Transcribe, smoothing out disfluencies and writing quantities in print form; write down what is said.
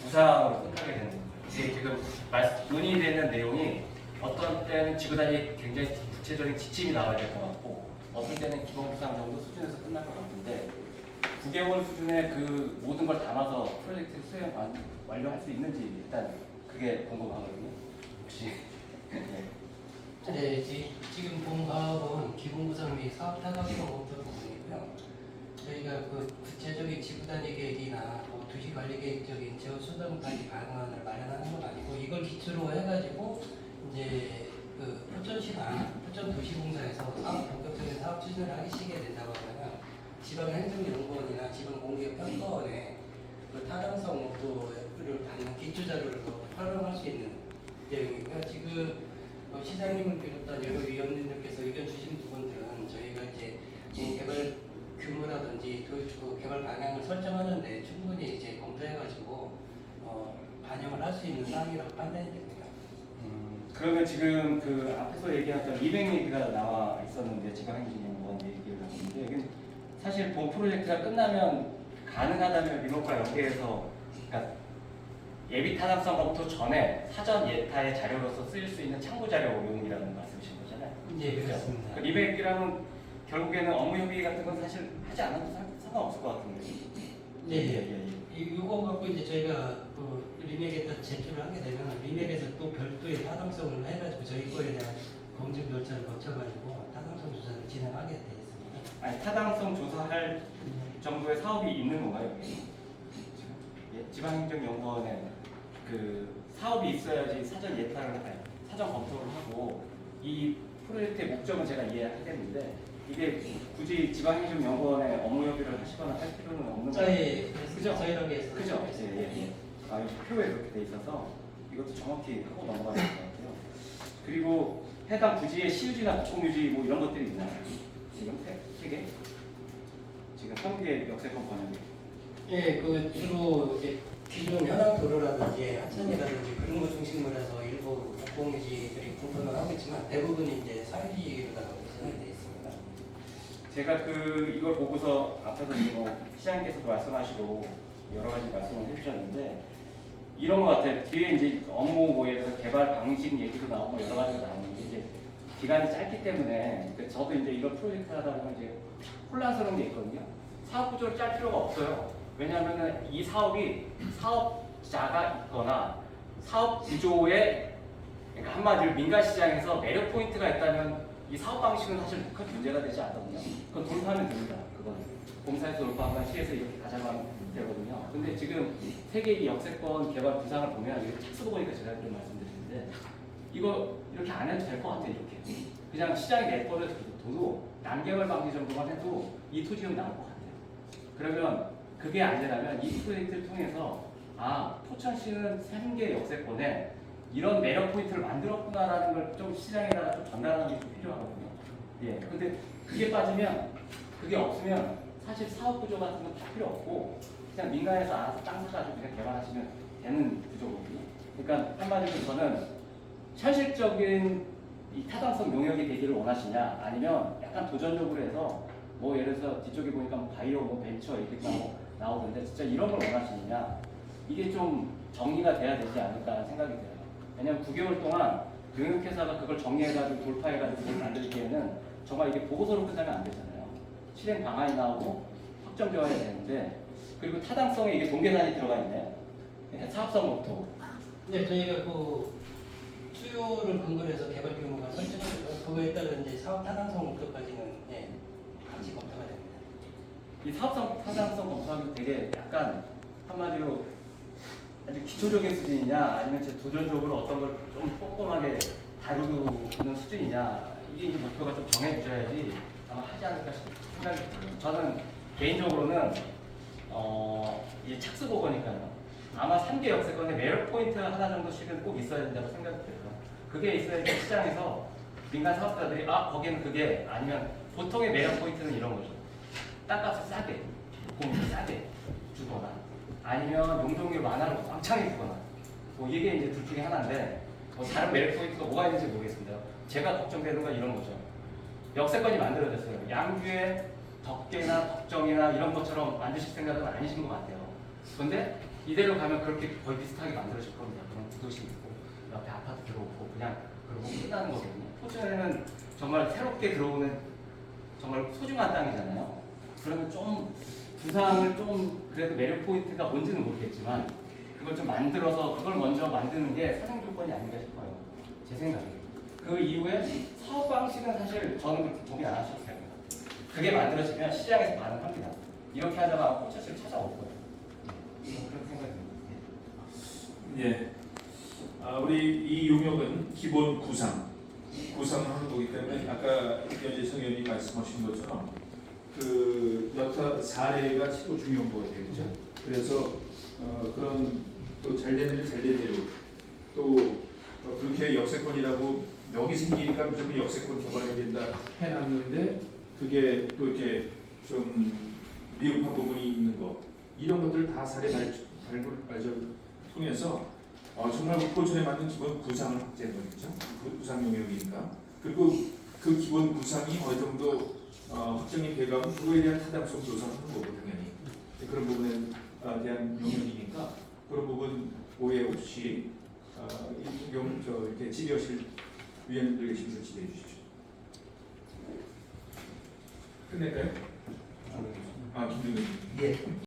부상으로 끝나게 되는 거예요. 이게 지금 논의되는 내용이 어떤 때는 지구단위 굉장히 구체적인 지침이 나와야 될 것 같고 어떤 때는 기본 부상 정도 수준에서 끝날 것 같은데 9개월 수준의 그 모든 걸 담아서 프로젝트 수행 완료할 수 있는지 일단 그게 궁금하거든요. 혹시 네, 지금 본 사업은 기본구상 및 사업 타당성 검토 부분이고요. 저희가 그 구체적인 지구단위 계획이나 뭐 도시 관리 계획적인 제어 수단까지 가능한 마련하는 건 아니고 이걸 기초로 해가지고 이제 그 포천시나 포천도시공사에서 사업 본격적인 사업 추진을 하시게 된다고 하면 지방행정연구원이나 지방공기업평가원에 그 타당성 검토를 받는 기초 자료를 활용할 수 있는 내용이고요. 지금 시장님을 비롯한 여러 위원님들께서 의견 주신 부분들은 저희가 이제 개발 규모라든지 그 개발 방향을 설정하는데 충분히 이제 검토해가지고 반영을 할 수 있는 사항이라고 판단이 됩니다. 그러면 지금 그 앞에서 얘기했던 200 얘기가 나와 있었는데 지방행정연구원 얘기를 하는데 이건 사실 본 프로젝트가 끝나면 가능하다면 리모과 연계해서 그러니까 예비 타당성 검토 전에 사전 예타의 자료로서 쓰일 수 있는 참고 자료용이라는 말씀이신 거잖아요. 네, 그렇습니다. 그 리백이라는 결국에는 업무 협의 같은 건 사실 하지 않아도 상관없을 것 같은데. 네, 이거 갖고 이제 저희가 그 리맥에다 제출을 하게 되면 리맥에서 또 별도의 타당성을 해가지고 저희 거에 대한 검증 절차를 거쳐가지고 타당성 조사를 진행하게 되어 있습니다. 아니 타당성 조사할 정도의 사업이 있는 건가요? 여기? 지방행정연구원에 그 사업이 있어야지 사전 예타를 아니, 사전 검토를 하고 이 프로젝트의 목적은 제가 이해하겠는데 이게 굳이 지방행정연구원에 업무 협의를 하시거나 할 필요는 없는 거예요. 그죠? 저희랑 해서 그죠? 예. 아, 여기 표에 그렇게 돼 있어서 이것도 정확히 하고 넘어가야 될 것 같아요. 그리고 해당 부지의 시유지나 공유지 뭐 이런 것들이 있나요? 지금 세 개? 지금 3개 역세권 번역이. 예, 그 주로 이제 기존 현황 도로라든지 하천이라든지 그런 거 중심으로 해서 일부 공유지들이 분포를 하고 있지만 대부분이 이제 사유지로다가 구성이 되어 있습니다. 제가 이걸 보고서 앞에서 뭐 시장님께서도 말씀하시고 여러 가지 말씀을 해주셨는데 이런 것 같아요. 뒤에 이제 업무 모에서 개발 방식 얘기도 나오고 여러 가지가 나오는데 이제 기간이 짧기 때문에 저도 이제 이런 프로젝트 하다 보면 이제 혼란스러운 게 있거든요. 사업 구조를 짤 필요가 없어요. 왜냐하면 이 사업이 사업자가 있거나 사업 구조에 그러니까 한마디로 민간 시장에서 매력 포인트가 있다면 이 사업 방식은 사실 큰 문제가 되지 않거든요. 그건 돌파하면 됩니다. 그건 공사에서 돌파하거나 시에서 이렇게 가져가면 되거든요. 근데 지금 세계의 역세권 개발 부상을 보면 이거 책 쓰고 보니까 제가 좀 말씀드리는데 이거 이렇게 안 해도 될 것 같아요. 이렇게 그냥 시장에 내버려 둬도 난개발 방지 정도만 해도 이 토지는 나올 것 같아요. 그러면 그게 안 되려면 이 프로젝트를 통해서 포천시는 3개 역세권에 이런 매력 포인트를 만들었구나라는 걸 좀 시장에다가 좀 전달하는 게 좀 필요하거든요. 예. 근데 그게 빠지면, 그게 없으면 사실 사업 구조 같은 건 다 필요 없고 그냥 민간에서 알아서 땅 사가지고 그냥 개발하시면 되는 구조거든요. 그러니까 한마디로 저는 현실적인 이 타당성 용역이 되기를 원하시냐 아니면 약간 도전적으로 해서 뭐 예를 들어서 뒤쪽에 보니까 뭐 바이오, 뭐 벤처 이렇게 나오던데 진짜 이런 걸 원하시느냐 이게 좀 정리가 돼야 되지 않을까 생각이 돼요. 왜냐면 9개월 동안 용역회사가 그걸 정리해가지고 돌파해가지고 그걸 만들기에는 정말 이게 보고서로 끝나면 안 되잖아요. 실행 방안이 나오고 확정되어야 되는데 그리고 타당성에 이게 동계산이 들어가 있네요. 사업성 검토. 네, 저희가 그 수요를 근거로 해서 개발 규모가 설정되고 그거에 따라 이제 사업 타당성 검토까지는 같이 검토가 됩니다. 이 사업성 타당성 검토하기 되게 약간 한마디로 아주 기초적인 수준이냐 아니면 제 도전적으로 어떤 걸 좀 꼼꼼하게 다루는 수준이냐 이게 이제 목표가 좀 정해주셔야지 아마 하지 않을까 생각이 들어요. 저는 개인적으로는 이게 착수보고니까요. 아마 3개 역세권에 매력 포인트 하나 정도씩은 꼭 있어야 된다고 생각이 들어요. 그게 있어야지 시장에서 민간 사업자들이 거기는 그게 아니면 보통의 매력 포인트는 이런 거죠. 땅값을 싸게, 공을 싸게 주거나 아니면 용적률 완화를 왕창 주거나 뭐 이게 이제 둘 중에 하나인데 뭐 다른 매력 포인트가 뭐가 있는지 모르겠습니다. 제가 걱정되는 건 이런 거죠. 역세권이 만들어졌어요. 양주에 덕계나 덕정이나 이런 것처럼 만드실 생각은 아니신 것 같아요. 그런데 이대로 가면 그렇게 거의 비슷하게 만들어질 겁니다. 그런 구도심 있고 옆에 아파트 들어오고 그냥 그러고 끝나는 거거든요. 포천에는 정말 새롭게 들어오는 정말 소중한 땅이잖아요. 그러면 좀 부상을 좀 그래도 매력 포인트가 뭔지는 모르겠지만 그걸 좀 만들어서 그걸 먼저 만드는 게 사용 조건이 아닌가 싶어요. 제 생각에. 그 이후에 사업 방식은 사실 저는 그렇게 고민 안 하셔도 돼요. 그게 만들어지면 시장에서 반응합니다. 이렇게 하다가 포천시를 찾아올 거예요. 그런 생각이 듭니다. 예. 우리 이 용역은 기본 구상을 하는 거기 때문에 아까 연재성 의원님 말씀하신 것처럼 그 여타 사례가 최고 중요한 거 같아요. 그죠? 그래서 그런 또 잘 되는 일 잘 되는 대로 또 그렇게 역세권이라고 명이 생기니까 무조건 역세권 개발해야 된다 해놨는데 그게 또 이렇게 좀 미흡한 부분이 있는 거 이런 것들 다 사례 발전 통해서 정말 포천에 맞는 기본 구상을 확대하는 거죠. 그 구상 용역이니까. 그리고 그 기본 구상이 어느 정도 확정이 되가면 그거에 대한 타당성 조사를 하는 거고 당연히 그런 부분에 대한 용역이니까 그런 부분 오해 없이 이렇게 지휘하실 위원님들 계시면 지휘해 주십시오. 끝낼까요? 김준근. 예.